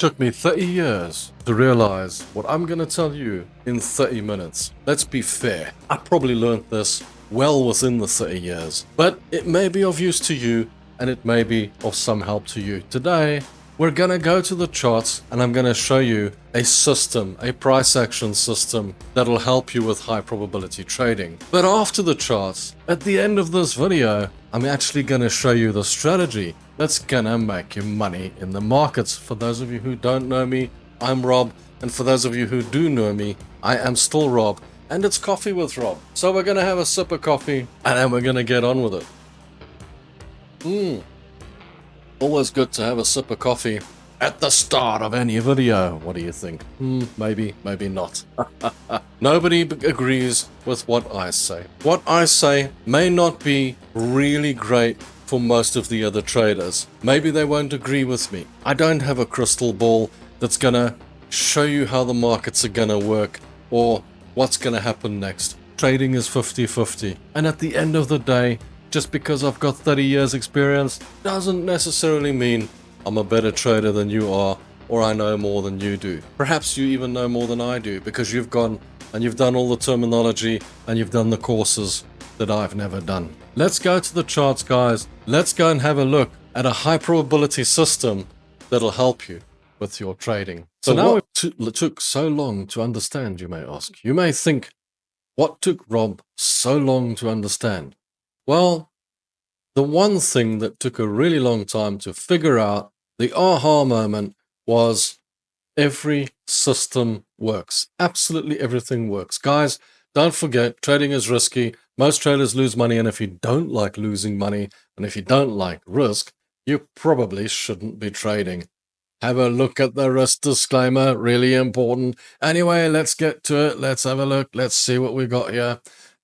Took me 30 years to realize what I'm going to tell you in 30 minutes. Let's be fair, I probably learned this well within the 30 years, but it may be of use to you and it may be of some help to you. Today, we're going to go to the charts and I'm going to show you a system, a price action system that'll help you with high probability trading. But after the charts, at the end of this video, I'm actually going to show you the strategy that's going to make you money in the markets. For those of you who don't know me, I'm Rob. And for those of you who do know me, I am still Rob. And it's Coffee with Rob. So we're going to have a sip of coffee and then we're going to get on with it. Always good to have a sip of coffee at the start of any video. What do you think? Maybe, maybe not. Nobody agrees with what I say. What I say may not be really great for most of the other traders. Maybe they won't agree with me. I don't have a crystal ball that's gonna show you how the markets are gonna work or what's gonna happen next. Trading is 50-50. And at the end of the day, just because I've got 30 years experience doesn't necessarily mean I'm a better trader than you are, or I know more than you do. Perhaps you even know more than I do because you've gone and you've done all the terminology and you've done the courses that I've never done. Let's go to the charts, guys. Let's go and have a look at a high probability system that'll help you with your trading. So now what took so long to understand, you may ask? You may think, what took Rob so long to understand? Well, the one thing that took a really long time to figure out, the aha moment, was every system works. Absolutely everything works. Guys, don't forget, trading is risky. Most traders lose money, and if you don't like losing money, and if you don't like risk, you probably shouldn't be trading. Have a look at the risk disclaimer, really important. Anyway, let's get to it. Let's have a look. Let's see what we got here.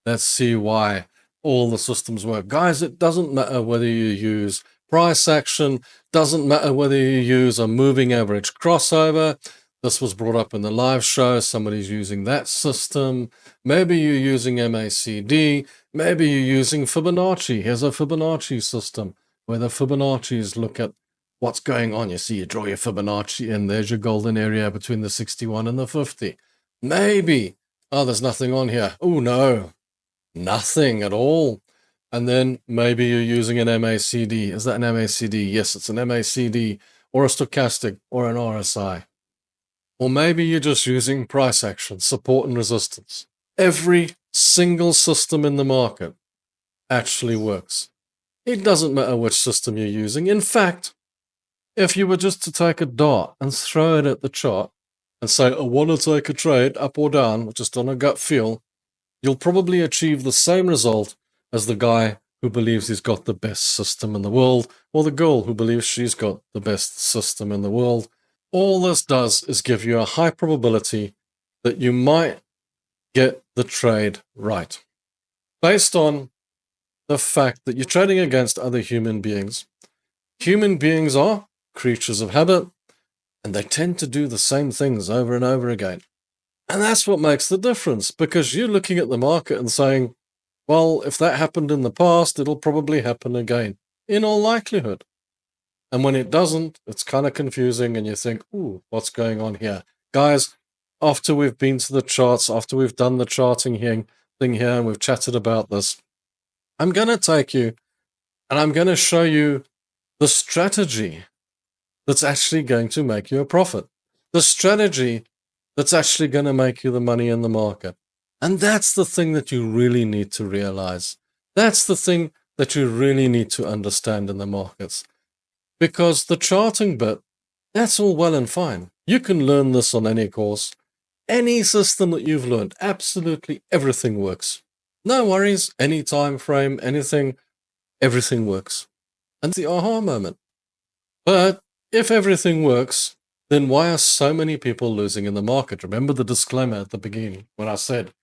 Let's see why all the systems work. Guys, it doesn't matter whether you use price action, doesn't matter whether you use a moving average crossover. This was brought up in the live show. Somebody's using that system. Maybe you're using MACD. Maybe you're using Fibonacci. Here's a Fibonacci system where the Fibonacci's look at what's going on. You see, you draw your Fibonacci and there's your golden area between the 61 and the 50. Maybe. Oh, there's nothing on here. Oh, no. Nothing at all. And then maybe you're using an MACD. Is that an MACD? Yes, it's an MACD or a stochastic or an RSI. Or maybe you're just using price action, support and resistance. Every single system in the market actually works. It doesn't matter which system you're using. In fact, if you were just to take a dart and throw it at the chart and say, I want to take a trade up or down, just on a gut feel, you'll probably achieve the same result as the guy who believes he's got the best system in the world, or the girl who believes she's got the best system in the world. All this does is give you a high probability that you might get the trade right, based on the fact that you're trading against other human beings. Human beings are creatures of habit, and they tend to do the same things over and over again. And that's what makes the difference, because you're looking at the market and saying, well, if that happened in the past, it'll probably happen again, in all likelihood. And when it doesn't, it's kind of confusing and you think, ooh, what's going on here? Guys, after we've been to the charts, after we've done the charting thing here and we've chatted about this, I'm going to take you and I'm going to show you the strategy that's actually going to make you a profit. The strategy that's actually going to make you the money in the market. And that's the thing that you really need to realize. That's the thing that you really need to understand in the markets. Because the charting bit, that's all well and fine. You can learn this on any course. Any system that you've learned, absolutely everything works. No worries, any time frame, anything, everything works. And it's the aha moment. But if everything works, then why are so many people losing in the market? Remember the disclaimer at the beginning when I said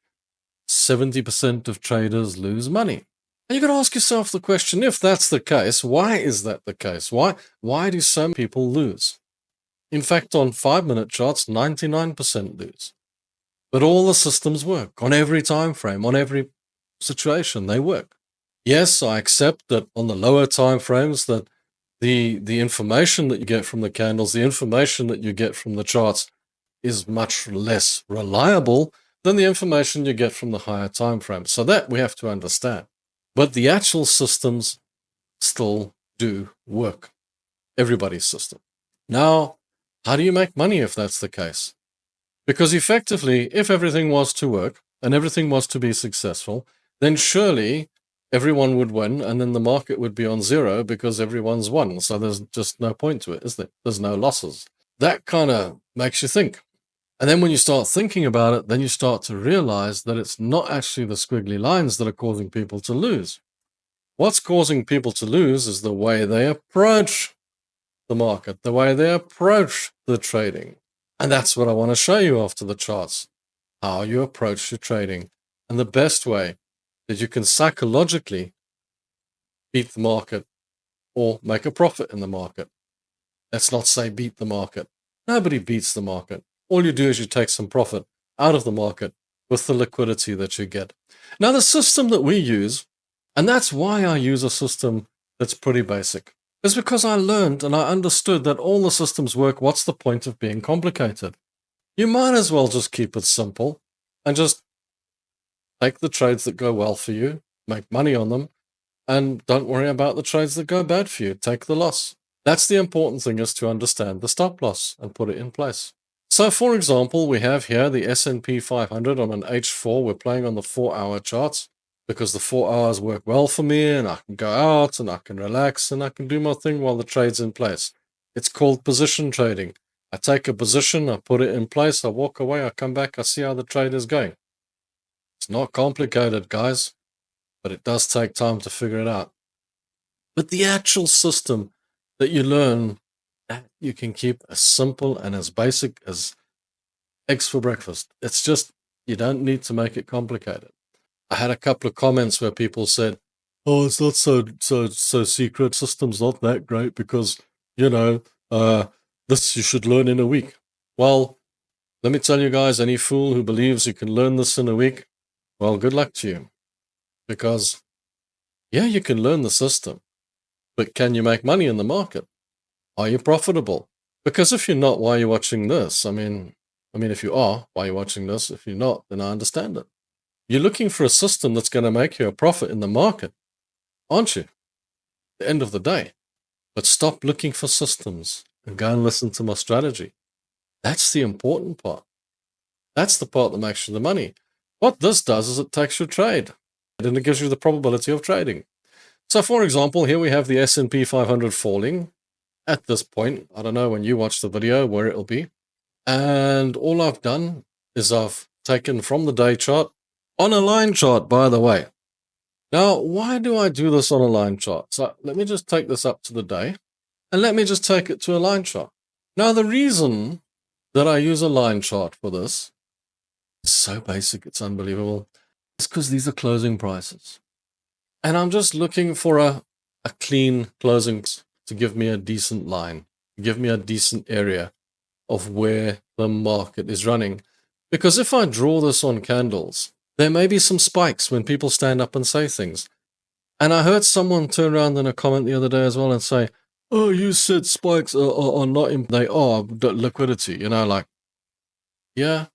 70% of traders lose money. And you got to ask yourself the question, if that's the case, why is that the case? Why do some people lose? In fact, on 5-minute charts, 99% lose. But all the systems work on every time frame, on every situation, they work. Yes, I accept that on the lower time frames that the information that you get from the candles, the information that you get from the charts is much less reliable than the information you get from the higher time frame. So that we have to understand. But the actual systems still do work. Everybody's system. Now, how do you make money if that's the case? Because effectively, if everything was to work and everything was to be successful, then surely everyone would win and then the market would be on zero because everyone's won. So there's just no point to it, is there? There's no losses. That kind of makes you think. And then when you start thinking about it, then you start to realize that it's not actually the squiggly lines that are causing people to lose. What's causing people to lose is the way they approach the market, the way they approach the trading. And that's what I want to show you after the charts, how you approach your trading and the best way that you can psychologically beat the market or make a profit in the market. Let's not say beat the market. Nobody beats the market. All you do is you take some profit out of the market with the liquidity that you get. Now, the system that we use, and that's why I use a system that's pretty basic, is because I learned and I understood that all the systems work. What's the point of being complicated? You might as well just keep it simple and just take the trades that go well for you, make money on them, and don't worry about the trades that go bad for you. Take the loss. That's the important thing, is to understand the stop loss and put it in place. So, for example, we have here the S&P 500 on an H4. We're playing on the 4-hour charts because the 4 hours work well for me, and I can go out and I can relax and I can do my thing while the trade's in place. It's called position trading. I take a position, I put it in place, I walk away, I come back, I see how the trade is going. It's not complicated, guys, but it does take time to figure it out. But the actual system that you learn, that you can keep as simple and as basic as eggs for breakfast. It's just, you don't need to make it complicated. I had a couple of comments where people said, oh, it's not so secret. System's not that great because, this you should learn in a week. Well, let me tell you guys, any fool who believes you can learn this in a week, well, good luck to you. Because, yeah, you can learn the system, but can you make money in the market? Are you profitable? Because if you're not, why are you watching this? I mean, if you are, why are you watching this? If you're not, then I understand it. You're looking for a system that's going to make you a profit in the market, aren't you? At the end of the day. But stop looking for systems and go and listen to my strategy. That's the important part. That's the part that makes you the money. What this does is it takes your trade and it gives you the probability of trading. So, for example, here we have the S&P 500 falling at this point. I don't know when you watch the video where it'll be. And all I've done is I've taken from the day chart on a line chart, by the way. Now, why do I do this on a line chart? So let me just take this up to the day and let me just take it to a line chart. Now, the reason that I use a line chart for this is so basic, it's unbelievable. It's because these are closing prices. And I'm just looking for a clean closing to give me a decent line, give me a decent area of where the market is running. Because if I draw this on candles, there may be some spikes when people stand up and say things. And I heard someone turn around in a comment the other day as well and say, oh, you said spikes are not, they are liquidity. Yeah,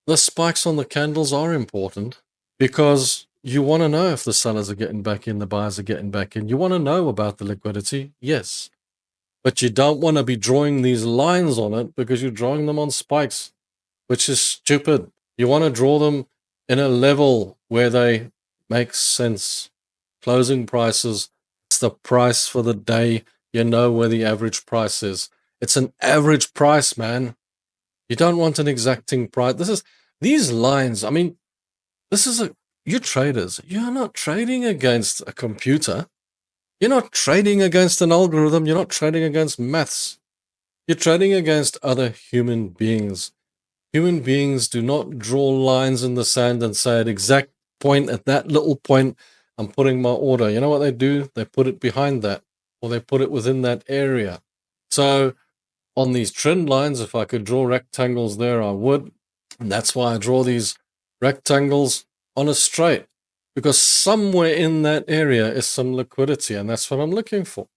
the spikes on the candles are important because you want to know if the sellers are getting back in, the buyers are getting back in. You want to know about the liquidity, yes. But you don't want to be drawing these lines on it because you're drawing them on spikes, which is stupid. You want to draw them in a level where they make sense. Closing prices, it's the price for the day. You know where the average price is. It's an average price, man. You don't want an exacting price. These lines, you traders, you're not trading against a computer. You're not trading against an algorithm. You're not trading against maths. You're trading against other human beings. Human beings do not draw lines in the sand and say at exact point, at that little point, I'm putting my order. You know what they do? They put it behind that, or they put it within that area. So on these trend lines, if I could draw rectangles there, I would. And that's why I draw these rectangles on a straight, because somewhere in that area is some liquidity, and that's what I'm looking for.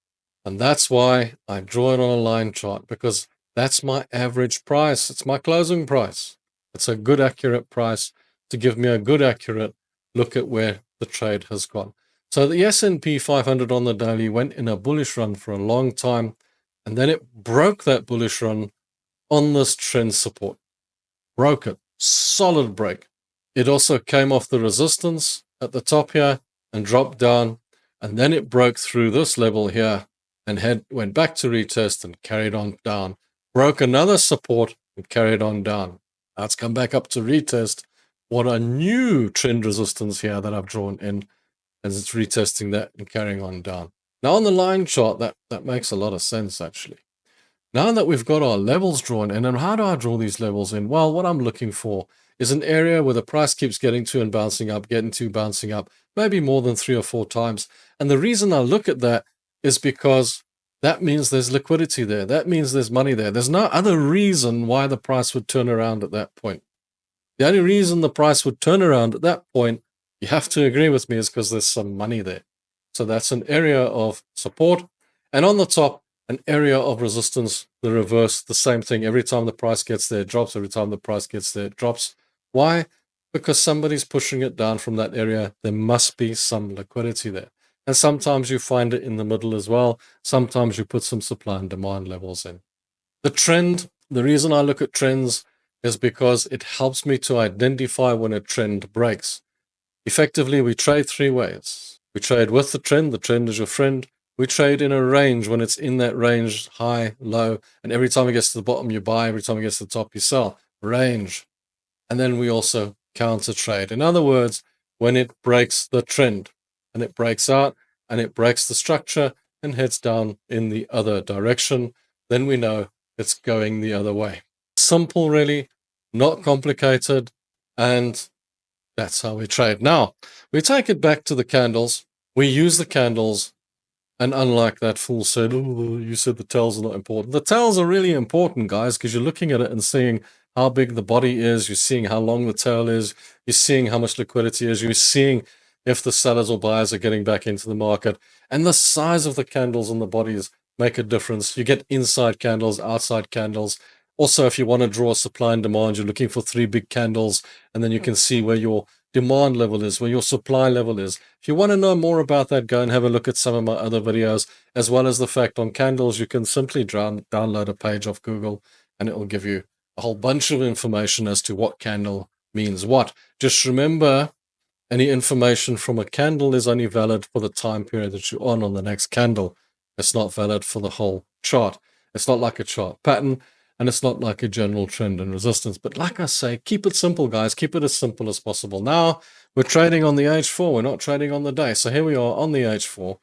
And that's why I draw it on a line chart, because that's my average price. It's my closing price. It's a good, accurate price to give me a good, accurate look at where the trade has gone. So the S&P 500 on the daily went in a bullish run for a long time, and then it broke that bullish run on this trend support. Broke it. Solid break. It also came off the resistance at the top here and dropped down, and then it broke through this level here and went back to retest and carried on down. Broke another support and carried on down. Now it's come back up to retest. What a new trend resistance here that I've drawn in, as it's retesting that and carrying on down. Now on the line chart, that makes a lot of sense actually. Now that we've got our levels drawn in, and how do I draw these levels in? Well, what I'm looking for is an area where the price keeps getting to and bouncing up, bouncing up, maybe more than 3 or 4 times. And the reason I look at that is because that means there's liquidity there. That means there's money there. There's no other reason why the price would turn around at that point. The only reason the price would turn around at that point, you have to agree with me, is because there's some money there. So that's an area of support. And on the top, an area of resistance, the reverse, the same thing. Every time the price gets there, it drops. Every time the price gets there, it drops. Why? Because somebody's pushing it down from that area. There must be some liquidity there. And sometimes you find it in the middle as well. Sometimes you put some supply and demand levels in. The trend, the reason I look at trends is because it helps me to identify when a trend breaks. Effectively, we trade 3 ways. We trade with the trend is your friend. We trade in a range when it's in that range, high, low, and every time it gets to the bottom, you buy. Every time it gets to the top, you sell. Range. And then we also counter trade. In other words, when it breaks the trend and it breaks out and it breaks the structure and heads down in the other direction, then we know it's going the other way. Simple, really, not complicated, and that's how we trade. Now, we take it back to the candles. We use the candles. And unlike that fool said, oh, you said the tails are not important. The tails are really important, guys, because you're looking at it and seeing how big the body is. You're seeing how long the tail is. You're seeing how much liquidity is. You're seeing if the sellers or buyers are getting back into the market. And the size of the candles and the bodies make a difference. You get inside candles, outside candles. Also, if you want to draw supply and demand, you're looking for 3 big candles, and then you can see where your demand level is, where your supply level is. If you want to know more about that, go and have a look at some of my other videos, as well as the fact on candles, you can simply download a page off Google, and it will give you a whole bunch of information as to what candle means what. Just remember, any information from a candle is only valid for the time period that you're on the next candle. It's not valid for the whole chart. It's not like a chart pattern, and it's not like a general trend and resistance. But like I say, keep it simple, guys. Keep it as simple as possible. Now, we're trading on the H4. We're not trading on the day. So here we are on the H4.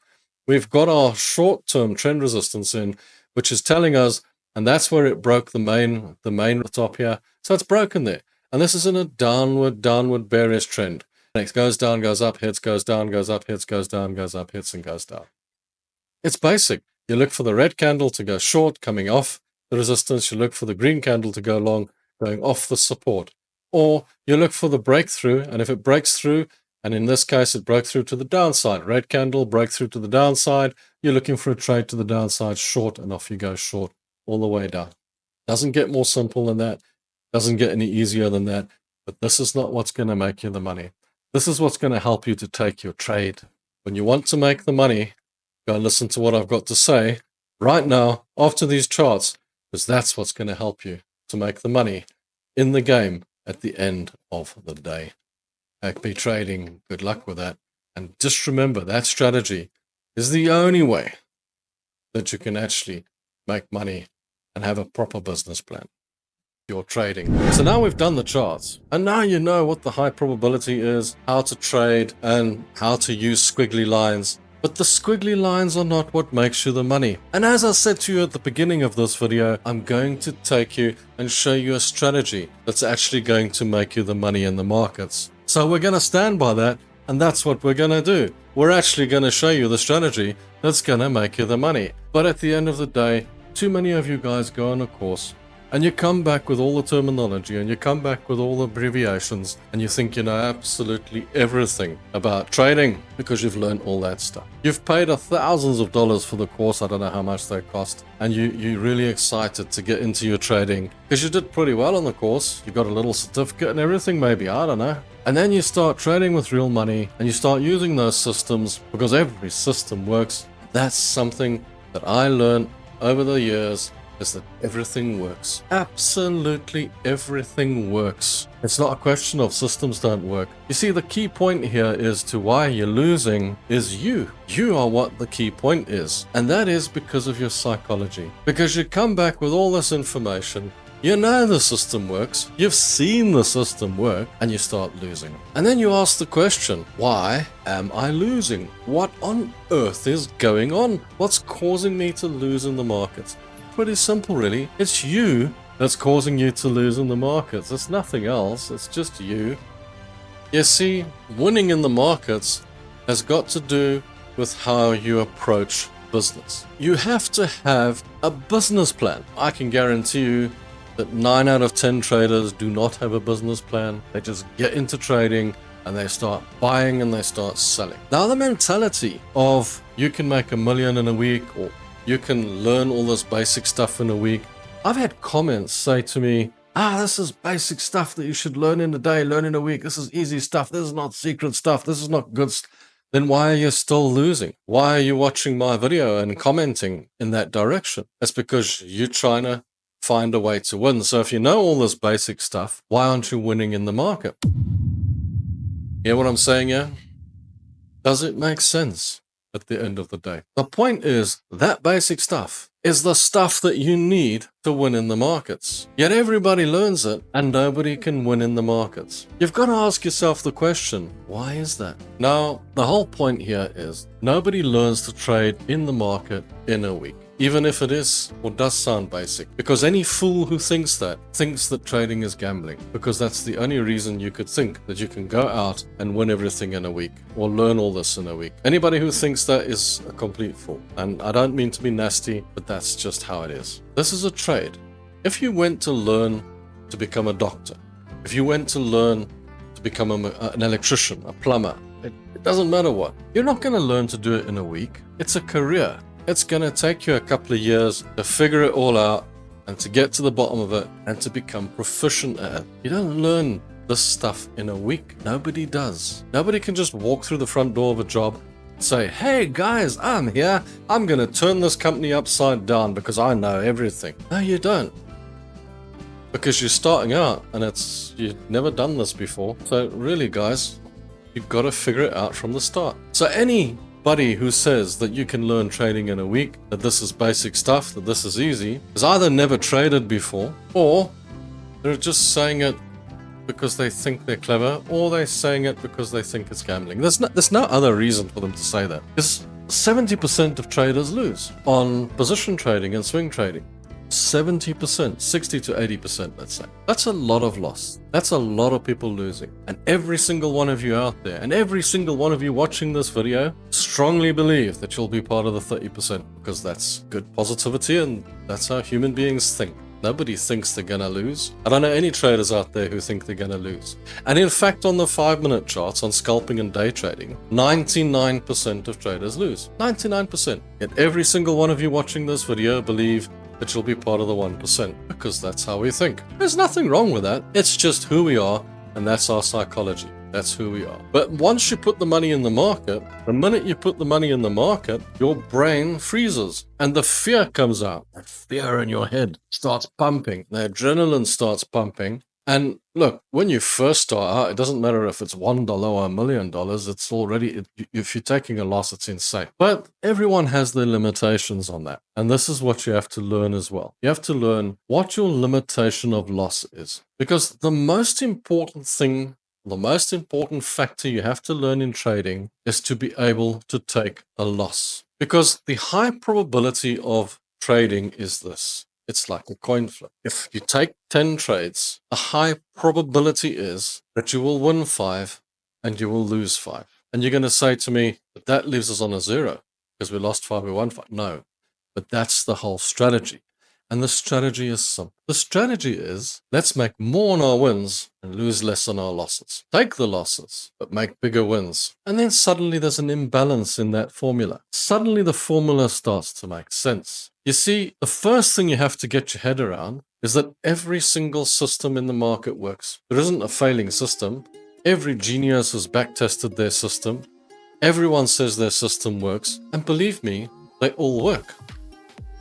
We've got our short-term trend resistance in, which is telling us, and that's where it broke the main top here. So it's broken there. And this is in a downward bearish trend. Next goes down, goes up, hits, goes down, goes up, hits, goes down, goes up, hits, and goes down. It's basic. You look for the red candle to go short, coming off the resistance. You look for the green candle to go long, going off the support. Or you look for the breakthrough, and if it breaks through, and in this case it broke through to the downside, red candle, breakthrough to the downside, you're looking for a trade to the downside, short, and off you go short all the way down. Doesn't get more simple than that. Doesn't get any easier than that. But this is not what's going to make you the money. This is what's going to help you to take your trade. When you want to make the money, go and listen to what I've got to say right now after these charts, because that's what's going to help you to make the money in the game at the end of the day. Happy trading. Good luck with that. And just remember, that strategy is the only way that you can actually make money and have a proper business plan. You're trading. So now we've done the charts, and now you know what the high probability is, how to trade, and how to use squiggly lines. But the squiggly lines are not what makes you the money. And as I said to you at the beginning of this video, I'm going to take you and show you a strategy that's actually going to make you the money in the markets. So we're going to stand by that, and that's what we're going to do. We're actually going to show you the strategy that's going to make you the money. But at the end of the day, too many of you guys go on a course and you come back with all the terminology and you come back with all the abbreviations and you think you know absolutely everything about trading because you've learned all that stuff. You've paid thousands of dollars for the course, I don't know how much they cost, and you're really excited to get into your trading because you did pretty well on the course. You got a little certificate and everything, maybe, I don't know. And then you start trading with real money and you start using those systems because every system works. That's something that I learned over the years, is that everything works. Absolutely everything works. It's not a question of systems don't work. You see, the key point here is to why you're losing is you. You are what the key point is. And that is because of your psychology. Because you come back with all this information, you know the system works, you've seen the system work, and you start losing. And then you ask the question, why am I losing? What on earth is going on? What's causing me to lose in the markets? Pretty simple, really. It's you that's causing you to lose in the markets. It's nothing else. It's just you. You see, winning in the markets has got to do with how you approach business. You have to have a business plan. I can guarantee you that 9 out of 10 traders do not have a business plan. They just get into trading and they start buying and they start selling. Now, the mentality of you can make $1 million in a week or you can learn all this basic stuff in a week. I've had comments say to me, this is basic stuff that you should learn in a day, learn in a week. This is easy stuff. This is not secret stuff. This is not good stuff. Then why are you still losing? Why are you watching my video and commenting in that direction? That's because you're trying to find a way to win. So if you know all this basic stuff, why aren't you winning in the market? Hear what I'm saying here? Does it make sense at the end of the day? The point is that basic stuff is the stuff that you need to win in the markets. Yet everybody learns it and nobody can win in the markets. You've got to ask yourself the question, why is that? Now, the whole point here is nobody learns to trade in the market in a week. Even if it is or does sound basic, because any fool who thinks that trading is gambling, because that's the only reason you could think that you can go out and win everything in a week or learn all this in a week. Anybody who thinks that is a complete fool. And I don't mean to be nasty, but that's just how it is. This is a trade. If you went to learn to become a doctor, if you went to learn to become an electrician, a plumber, it doesn't matter what, you're not going to learn to do it in a week. It's a career. It's going to take you a couple of years to figure it all out and to get to the bottom of it and to become proficient at it. You don't learn this stuff in a week. Nobody does. Nobody can just walk through the front door of a job and say, hey guys, I'm here. I'm going to turn this company upside down because I know everything. No, you don't. Because you're starting out and you've never done this before. So really, guys, you've got to figure it out from the start. So anybody who says that you can learn trading in a week, that this is basic stuff, that this is easy, has either never traded before, or they're just saying it because they think they're clever, or they're saying it because they think it's gambling. There's no other reason for them to say that. Because 70% of traders lose on position trading and swing trading. 70%, 60 to 80%, let's say. That's a lot of loss. That's a lot of people losing. And every single one of you out there, and every single one of you watching this video, strongly believe that you'll be part of the 30%, because that's good positivity and that's how human beings think. Nobody thinks they're gonna lose. I don't know any traders out there who think they're gonna lose. And in fact, on the 5-minute charts, on scalping and day trading, 99% of traders lose. 99%. Yet every single one of you watching this video believe that you'll be part of the 1%, because that's how we think. There's nothing wrong with that. It's just who we are, and that's our psychology. That's who we are. But once you put the money in the market, the minute you put the money in the market, your brain freezes and the fear comes out. That fear in your head starts pumping. The adrenaline starts pumping. And look, when you first start out, it doesn't matter if it's $1 or $1 million. It's already, if you're taking a loss, it's insane. But everyone has their limitations on that. And this is what you have to learn as well. You have to learn what your limitation of loss is. Because the most important thing, the most important factor you have to learn in trading is to be able to take a loss. Because the high probability of trading is this. It's like a coin flip. If you take 10 trades, a high probability is that you will win 5 and you will lose 5. And you're going to say to me, but that leaves us on a 0 because we lost 5, we won 5. No, but that's the whole strategy. And the strategy is simple. The strategy is, let's make more on our wins and lose less on our losses. Take the losses, but make bigger wins. And then suddenly there's an imbalance in that formula. Suddenly the formula starts to make sense. You see, the first thing you have to get your head around is that every single system in the market works. There isn't a failing system. Every genius has backtested their system. Everyone says their system works. And believe me, they all work.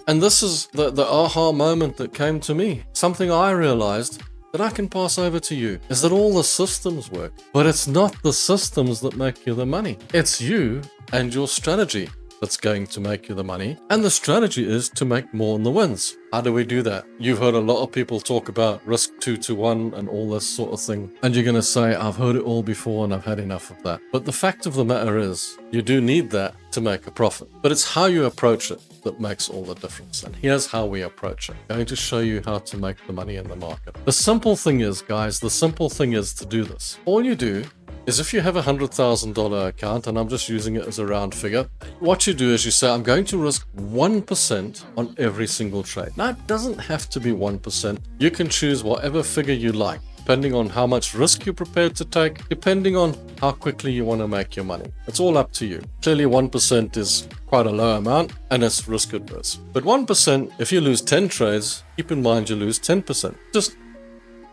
And this is the aha moment that came to me. Something I realized that I can pass over to you is that all the systems work. But it's not the systems that make you the money. It's you and your strategy that's going to make you the money. And the strategy is to make more on the wins. How do we do that? You've heard a lot of people talk about risk 2-to-1 and all this sort of thing. And you're going to say, I've heard it all before and I've had enough of that. But the fact of the matter is, you do need that to make a profit. But it's how you approach it that makes all the difference. And here's how we approach it. I'm going to show you how to make the money in the market. The simple thing is, guys, the simple thing is to do this. All you do is if you have a $100,000 account, and I'm just using it as a round figure, what you do is you say, I'm going to risk 1% on every single trade. Now, it doesn't have to be 1%. You can choose whatever figure you like, depending on how much risk you're prepared to take, depending on how quickly you want to make your money. It's all up to you. Clearly, 1% is quite a low amount, and it's risk adverse. But 1%, if you lose 10 trades, keep in mind you lose 10%. Just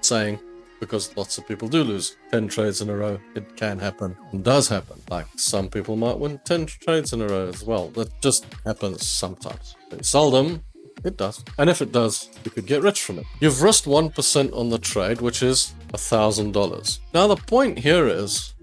saying, because lots of people do lose 10 trades in a row. It can happen and does happen. Like some people might win 10 trades in a row as well. That just happens sometimes. But seldom, it does. And if it does, you could get rich from it. You've risked 1% on the trade, which is $1,000. Now the point here is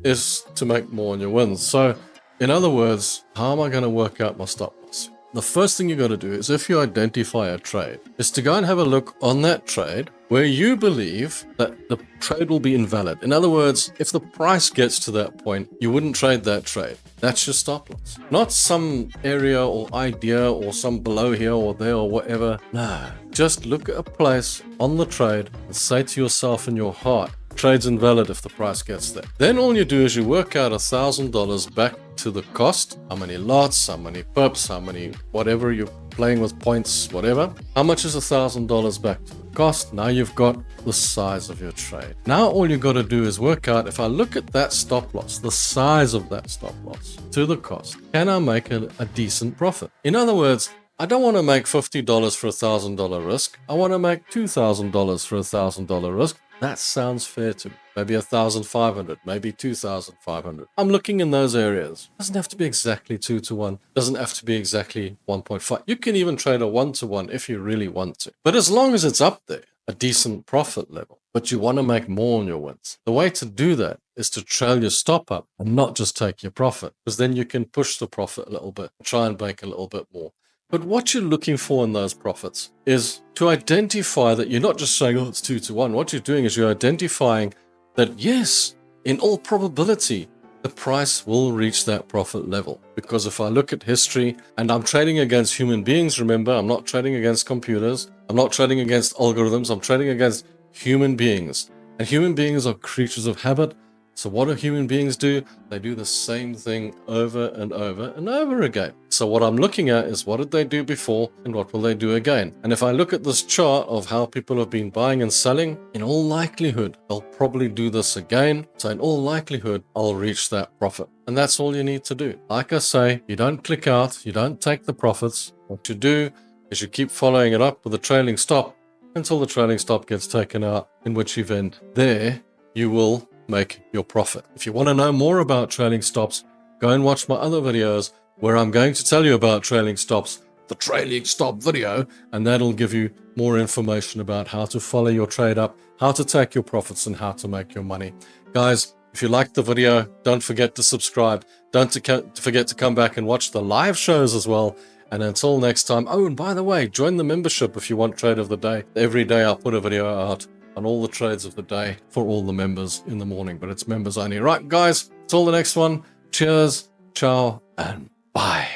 to make more on your wins. So in other words, how am I going to work out my stop loss? The first thing you got to do is, if you identify a trade, is to go and have a look on that trade where you believe that the trade will be invalid. In other words, if the price gets to that point, you wouldn't trade that trade. That's your stop loss. Not some area or idea or some below here or there or whatever. No, just look at a place on the trade and say to yourself in your heart, trade's invalid if the price gets there. Then all you do is you work out $1,000 back to the cost. How many lots, how many pips, how many whatever you're playing with, points, whatever. How much is $1,000 back to the cost? Now you've got the size of your trade. Now all you got to do is work out, if I look at that stop loss, the size of that stop loss to the cost, can I make a decent profit? In other words, I don't want to make $50 for $1,000 risk. I want to make $2,000 for $1,000 risk. That sounds fair to me. Maybe 1,500, maybe 2,500. I'm looking in those areas. Doesn't have to be exactly 2-to-1. Doesn't have to be exactly 1.5. You can even trade a 1-to-1 if you really want to. But as long as it's up there, a decent profit level, but you want to make more on your wins. The way to do that is to trail your stop up and not just take your profit, because then you can push the profit a little bit, try and make a little bit more. But what you're looking for in those profits is to identify that you're not just saying, oh, it's 2-to-1. What you're doing is you're identifying that, yes, in all probability, the price will reach that profit level. Because if I look at history, and I'm trading against human beings, remember, I'm not trading against computers. I'm not trading against algorithms. I'm trading against human beings. And human beings are creatures of habit. So what do human beings do? They do the same thing over and over and over again. So what I'm looking at is, what did they do before and what will they do again? And if I look at this chart of how people have been buying and selling, in all likelihood, they'll probably do this again. So in all likelihood, I'll reach that profit. And that's all you need to do. Like I say, you don't click out, you don't take the profits. What you do is you keep following it up with a trailing stop until the trailing stop gets taken out, in which event there you will make your profit. If you want to know more about trailing stops, go and watch my other videos where I'm going to tell you about trailing stops, the trailing stop video, and that'll give you more information about how to follow your trade up, how to take your profits, and how to make your money. Guys, if you liked the video, don't forget to subscribe. Don't forget to come back and watch the live shows as well. And until next time, oh, and by the way, join the membership if you want Trade of the Day. Every day I'll put a video out on all the trades of the day for all the members in the morning, but it's members only. Right, guys, till the next one. Cheers, ciao, and bye.